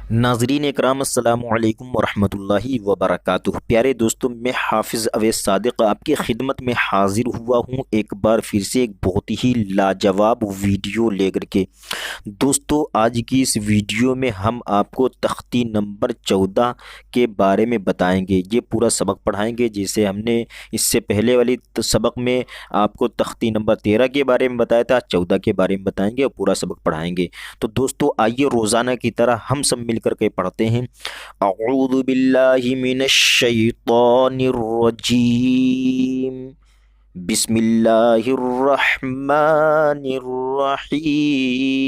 नाज़रीन इकराम अस्सलामु अलैकुम वरहमतुल्लाहि वबरकातुहू। प्यारे दोस्तों, मैं हाफिज़ अवैस सादिक आपकी खिदमत में हाजिर हुआ हूँ एक बार फिर से एक बहुत ही लाजवाब वीडियो लेकर के। दोस्तों, आज की इस वीडियो में हम आपको तख्ती नंबर 14 के बारे में बताएंगे। ये पूरा सबक पढ़ाएंगे, जैसे हमने इससे पहले वाली सबक में आपको तख्ती नंबर 13 के बारे में बताया था, 14 के बारे में बताएंगे और पूरा सबक पढ़ाएंगे। तो दोस्तों, आइए रोज़ाना की तरह हम सब मिल कर के पढ़ते हैं। अऊज़ु बिल्लाहि मिनश शैतानिर रजीम, बिस्मिल्लाहिर रहमानिर रहीम।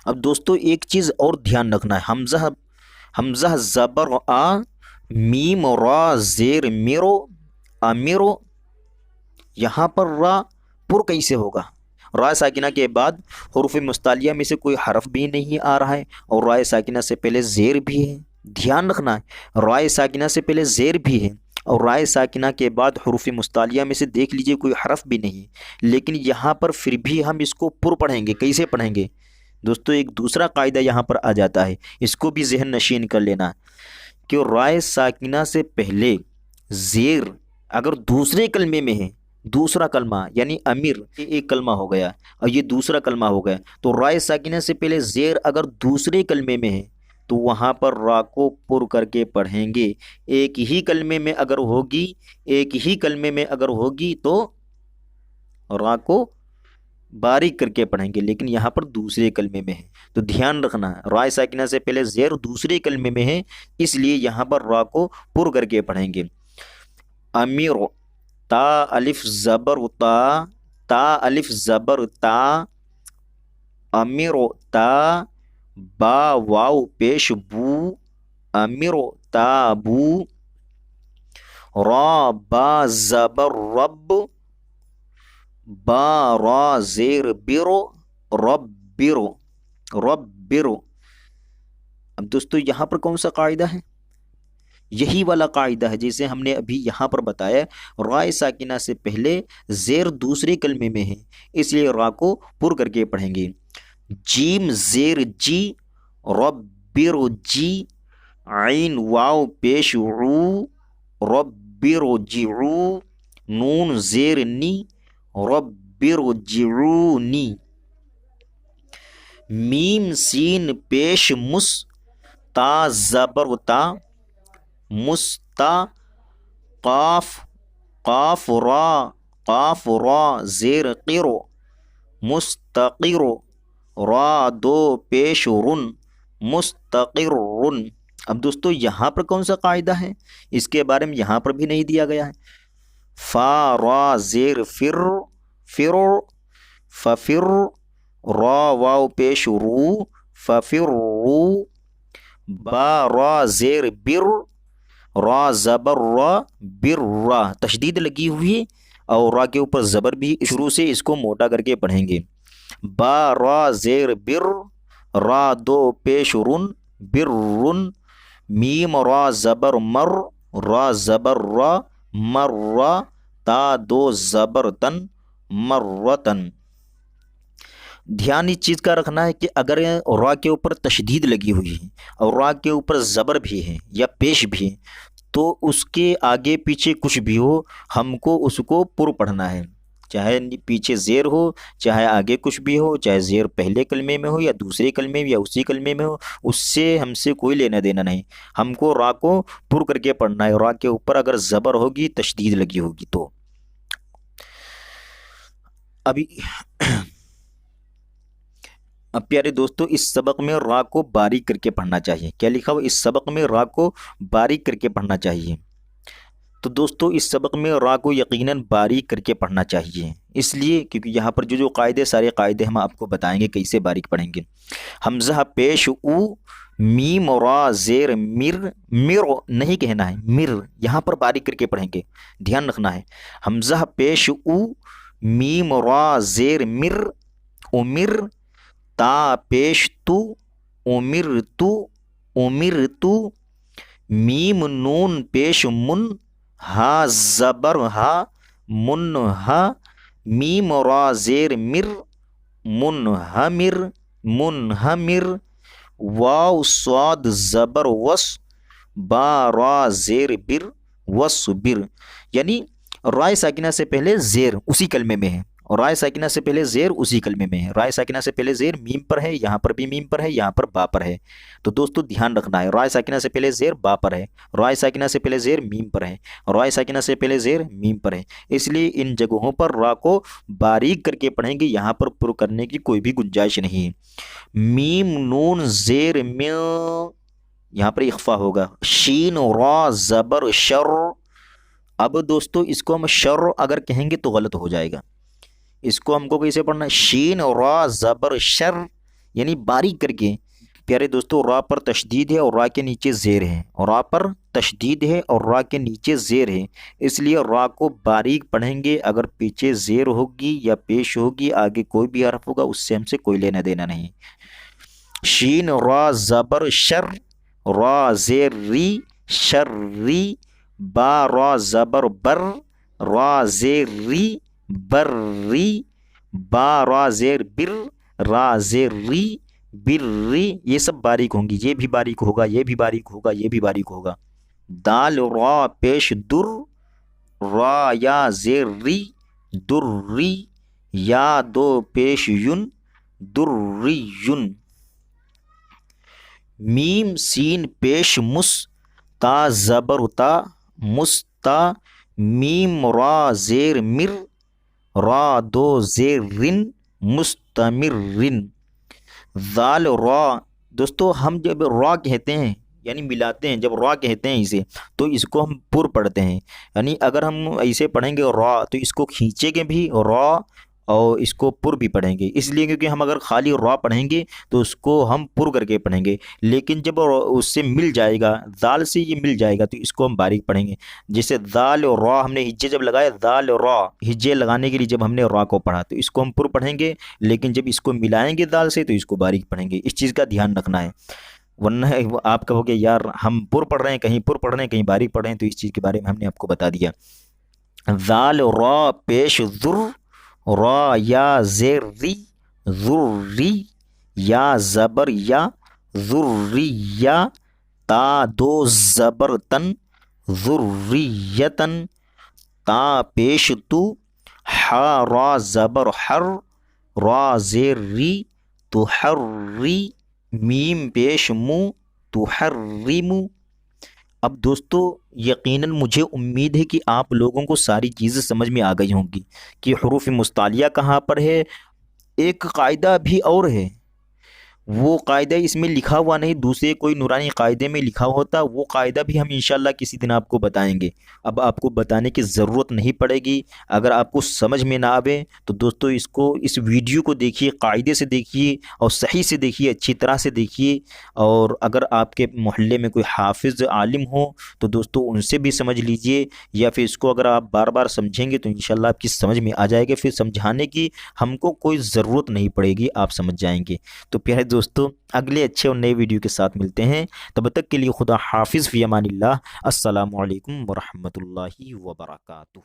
अब दोस्तों, एक चीज़ और ध्यान रखना है। हमज़ा हमज़ा ज़बर आ, मीम रा ज़ेर मिरो, अमिरो। यहाँ पर रा पुर कैसे होगा? रा साकिना के बाद हुरूफ मुस्तालिया में से कोई हरफ भी नहीं आ रहा है और रा साकिना से पहले ज़ेर भी है। ध्यान रखना है, रा साकिना से पहले ज़ेर भी है और रा साकिना के बाद हुरूफ मुस्तालिया में से देख लीजिए कोई हरफ भी नहीं है, लेकिन यहाँ पर फिर भी हम इसको पुर पढ़ेंगे। कैसे पढ़ेंगे दोस्तों? एक दूसरा कायदा यहाँ पर आ जाता है, इसको भी जहन नशीन कर लेना कि रा साकिना से पहले ज़ेर अगर दूसरे कलमे में है, दूसरा कलमा यानी अमीर, ये एक कलमा हो गया और ये दूसरा कलमा हो गया, तो रा साकिना से पहले ज़ेर अगर दूसरे कलमे में है तो वहाँ पर रा को पुर करके पढ़ेंगे। एक ही कलमे में अगर होगी, एक ही कलमे में अगर होगी तो रा को बारीक करके पढ़ेंगे, लेकिन यहाँ पर दूसरे कलमे में है तो ध्यान रखना है, रा साकिना से पहले ज़ेर दूसरे कलमे में है, इसलिए यहाँ पर रा को पुर करके पढ़ेंगे। अमीर, ता अलिफ ज़बर ता, ता अलिफ ज़बर ता, अमीरो ता, बा वाव पेश बू, अमीरो ताबू, रा बा ज़बर रब, बा रा ज़ेर बिरो, रब्बिरो, रब्बिरो। अब दोस्तों, यहाँ पर कौन सा कायदा है? यही वाला कायदा है जैसे हमने अभी यहाँ पर बताया, रा साकिना से पहले ज़ेर दूसरे कलमे में है, इसलिए रा को पुर करके पढ़ेंगे। जीम ज़ेर जी, रब्बिरो जी, आइन वाव पेश रू, रब्बिरो जिरू, नून ज़ेर नी, रब्बिरो जिरूनी, मीम सीन पेश मुस, ता ज़बर ता, मुस्ता, काफ, काफ रा ज़ेर क़िरो, मुस्तक़िरो, रा दो पेश रुन, मुस्तक़िरुन। अब दोस्तों, यहाँ पर कौन सा कायदा है? इसके बारे में यहाँ पर भी नहीं दिया गया है। फा रा ज़ेर फिर, फिरो, फफिर, रा वाव पेश रू, फफिरू, बा रा ज़ेर बिर, रा ज़बर रा बिर्रा, तशदीद लगी हुई है और रा के ऊपर ज़बर भी, शुरू से इसको मोटा करके पढ़ेंगे। बा रा ज़ेर बिर, रा दो पेश रुन, बिर्रुन, मीम रा ज़बर मर, रा ज़बर रा मर्रा, ता दो ज़बर तन, मर्रतन। ध्यान इस चीज़ का रखना है कि अगर रा के ऊपर तशदीद लगी हुई है और रा के ऊपर ज़बर भी है या पेश भी है, तो उसके आगे पीछे कुछ भी हो, हमको उसको पुर पढ़ना है। चाहे पीछे ज़ेर हो, चाहे आगे कुछ भी हो, चाहे ज़ेर पहले कलमे में हो या दूसरे कलमे में या उसी कलमे में हो, उससे हमसे कोई लेना देना नहीं। हमको रा को पुर करके पढ़ना है। रा के ऊपर अगर ज़बर होगी, तशदीद लगी होगी तो। अभी अब प्यारे दोस्तों, इस सबक में रा को बारीक करके पढ़ना चाहिए। क्या लिखा हुआ? इस सबक में रा को बारीक करके पढ़ना चाहिए। तो दोस्तों, इस सबक में रा को यकीनन बारीक करके पढ़ना चाहिए, इसलिए क्योंकि यहाँ पर जो जो कायदे, सारे कायदे हम आपको बताएंगे कैसे बारीक पढ़ेंगे। हमज़ा पेश ऊ, मीम रा ज़ेर मिर, मिर नहीं कहना है, मिर, यहाँ पर बारीक करके पढ़ेंगे, ध्यान रखना है। हमज़ा पेश ऊ, मीम रा ज़ेर मिर, उमिर, ता पेश तू, उमिर तू, उमिर तू, मीम नून पेश मुन, हा ज़बर हा, منہا میم را زیر مر منہمر منہمر واو صاد زبر وس با را زیر بر وصبر، یعنی رائے ساکنہ سے پہلے زیر اسی کلمے میں ہے، اور رائے ساکنہ سے پہلے زیر اسی کلمے میں ہے، رائے ساکنہ سے پہلے زیر میم پر ہے، یہاں پر بھی میم پر ہے، یہاں پر با پر ہے۔ تو دوستو دھیان رکھنا ہے، رائے ساکنہ سے پہلے زیر با پر ہے، رائے ساکنہ سے پہلے زیر میم پر ہے، رائے ساکنہ سے پہلے زیر میم پر ہے، اس لیے ان جگہوں پر را کو باریک کر کے پڑھیں گے، یہاں پر پر کرنے کی کوئی بھی گنجائش نہیں ہے۔ میم نون زیر میو، یہاں پر اخفا ہوگا، شین را زبر شر، اب دوستو اس کو ہم شر اگر کہیں گے تو غلط ہو جائے گا، اس کو ہم کو کیسے پڑھنا ہے، شین را زبر شر، یعنی باریک کر کے۔ پیارے دوستو را پر تشدید ہے اور را کے نیچے زیر ہے، اور را پر تشدید ہے اور را کے نیچے زیر ہے، اس لیے را کو باریک پڑھیں گے، اگر پیچھے زیر ہوگی یا پیش ہوگی آگے کوئی بھی حرف ہوگا اس سے ہم سے کوئی لینا دینا نہیں۔ شین را زبر شر، را زیر ری شر ری، با را زبر بر، را زیر ری بر ری، با را زیر بر، را زیر ری بر ری، یہ سب باریک ہوں گی، یہ بھی باریک ہوگا، یہ بھی باریک ہوگا، یہ بھی باریک ہوگا۔ دال را پیش در، را یا زیر ری در ری، یا دو پیش یون در ری یون۔ میم سین پیش مس، تا زبر تا مستا، میم را زیر مر، را دو زیر رن مستمر رن۔ ذال را، دوستو ہم جب را کہتے ہیں یعنی ملاتے ہیں، جب را کہتے ہیں اسے تو اس کو ہم پر پڑھتے ہیں، یعنی اگر ہم ایسے پڑھیں گے را تو اس کو کھینچیں گے بھی را اور اس کو پر بھی پڑھیں گے، اس لیے کیونکہ ہم اگر خالی را پڑھیں گے تو اس کو ہم پر کر کے پڑھیں گے، لیکن جب اس سے مل جائے گا، دال سے یہ مل جائے گا تو اس کو ہم باریک پڑھیں گے۔ جیسے دال اور را ہم نے ہجے جب لگائے، دال اور را ہجے لگانے کے لیے جب ہم نے را کو پڑھا تو اس کو ہم پر پڑھیں گے، لیکن جب اس کو ملائیں گے دال سے تو اس کو باریک پڑھیں گے، اس چیز کا دھیان رکھنا ہے، ورنہ آپ کہو گے یار ہم پر پڑھ رہے ہیں، کہیں پر پڑھ رہے ہیں کہیں باریک پڑھ رہے ہیں، تو اس چیز کے بارے میں ہم نے آپ کو بتا دیا۔ ذال را پیش ذر، را یا زیر ری ذری، یا زبر یا ذریہ، تا دو زبر تن ذریتن، تا پیش تو، ہا را زبر حر، را زیر ری تحری، میم پیش مو تحرمو۔ اب دوستو یقیناً مجھے امید ہے کہ آپ لوگوں کو ساری چیزیں سمجھ میں آ گئی ہوں گی کہ حروف مستعلیہ کہاں پر ہے۔ ایک قاعدہ بھی اور ہے، وہ قاعدہ اس میں لکھا ہوا نہیں، دوسرے کوئی نورانی قاعدے میں لکھا ہوتا، وہ قاعدہ بھی ہم انشاءاللہ کسی دن آپ کو بتائیں گے، اب آپ کو بتانے کی ضرورت نہیں پڑے گی۔ اگر آپ کو سمجھ میں نہ آوے تو دوستو اس ویڈیو کو دیکھیے، قاعدے سے دیکھیے اور صحیح سے دیکھیے، اچھی طرح سے دیکھیے، اور اگر آپ کے محلے میں کوئی حافظ عالم ہو تو دوستو ان سے بھی سمجھ لیجئے، یا پھر اس کو اگر آپ بار بار سمجھیں گے تو انشاءاللہ آپ کی سمجھ میں آ جائے گا، پھر سمجھانے کی ہم کو کوئی ضرورت نہیں پڑے گی، آپ سمجھ جائیں گے۔ تو پیارے دوستو اگلے اچھے اور نئے ویڈیو کے ساتھ ملتے ہیں، تب تک کے لیے خدا حافظ، فی امان اللہ، السلام علیکم ورحمۃ اللہ وبرکاتہ۔